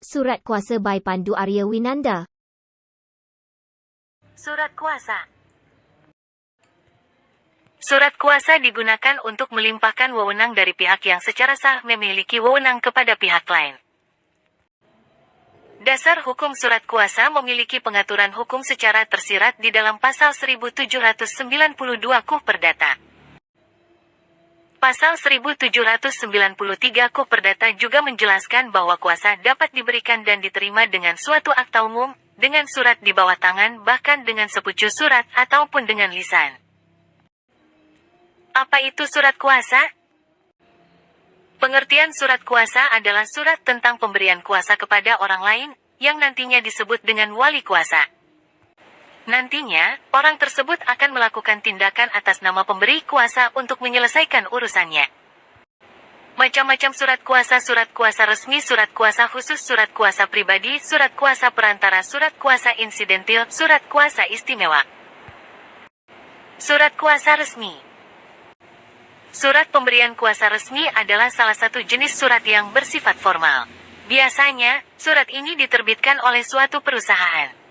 Surat Kuasa by Pandu Arya Winanda. Surat kuasa. Surat kuasa digunakan untuk melimpahkan wewenang dari pihak yang secara sah memiliki wewenang kepada pihak lain. Dasar hukum surat kuasa memiliki pengaturan hukum secara tersirat di dalam pasal 1792 KUH Perdata. Pasal 1793 KUH Perdata juga menjelaskan bahwa kuasa dapat diberikan dan diterima dengan suatu akta umum, dengan surat di bawah tangan, bahkan dengan sepucuk surat ataupun dengan lisan. Apa itu surat kuasa? Pengertian surat kuasa adalah surat tentang pemberian kuasa kepada orang lain, yang nantinya disebut dengan wali kuasa. Nantinya, orang tersebut akan melakukan tindakan atas nama pemberi kuasa untuk menyelesaikan urusannya. Macam-macam surat kuasa resmi, surat kuasa khusus, surat kuasa pribadi, surat kuasa perantara, surat kuasa insidentil, surat kuasa istimewa. Surat kuasa resmi. Surat pemberian kuasa resmi adalah salah satu jenis surat yang bersifat formal. Biasanya, surat ini diterbitkan oleh suatu perusahaan,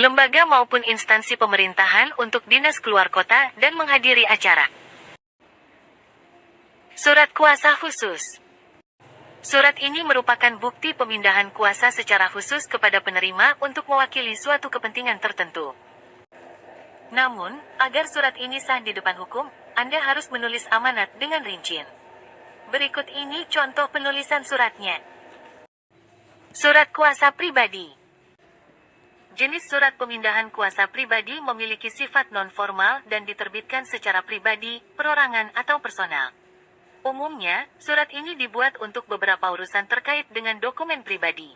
lembaga maupun instansi pemerintahan untuk dinas keluar kota dan menghadiri acara. Surat kuasa khusus. Surat ini merupakan bukti pemindahan kuasa secara khusus kepada penerima untuk mewakili suatu kepentingan tertentu. Namun, agar surat ini sah di depan hukum, Anda harus menulis amanat dengan rinci. Berikut ini contoh penulisan suratnya. Surat kuasa pribadi. Jenis surat pemindahan kuasa pribadi memiliki sifat non-formal dan diterbitkan secara pribadi, perorangan atau personal. Umumnya, surat ini dibuat untuk beberapa urusan terkait dengan dokumen pribadi.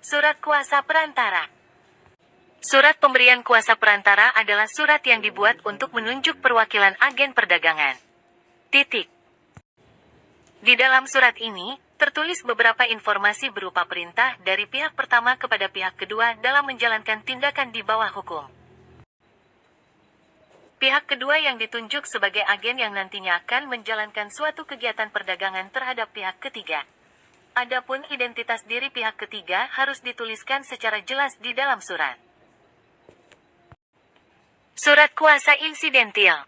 Surat kuasa perantara. Surat pemberian kuasa perantara adalah surat yang dibuat untuk menunjuk perwakilan agen perdagangan. Di dalam surat ini, tertulis beberapa informasi berupa perintah dari pihak pertama kepada pihak kedua dalam menjalankan tindakan di bawah hukum. Pihak kedua yang ditunjuk sebagai agen yang nantinya akan menjalankan suatu kegiatan perdagangan terhadap pihak ketiga. Adapun identitas diri pihak ketiga harus dituliskan secara jelas di dalam surat. Surat kuasa insidentil.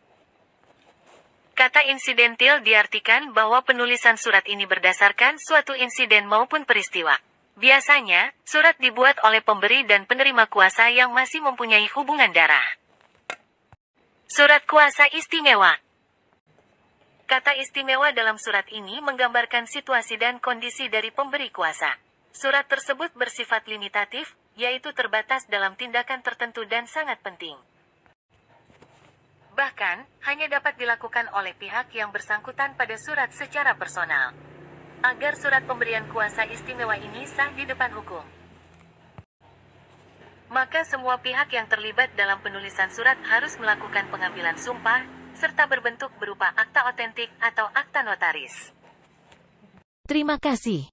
Kata insidentil diartikan bahwa penulisan surat ini berdasarkan suatu insiden maupun peristiwa. Biasanya, surat dibuat oleh pemberi dan penerima kuasa yang masih mempunyai hubungan darah. Surat kuasa istimewa. Kata istimewa dalam surat ini menggambarkan situasi dan kondisi dari pemberi kuasa. Surat tersebut bersifat limitatif, yaitu terbatas dalam tindakan tertentu dan sangat penting. Bahkan, hanya dapat dilakukan oleh pihak yang bersangkutan pada surat secara personal. Agar surat pemberian kuasa istimewa ini sah di depan hukum, maka semua pihak yang terlibat dalam penulisan surat harus melakukan pengambilan sumpah, serta berbentuk berupa akta otentik atau akta notaris. Terima kasih.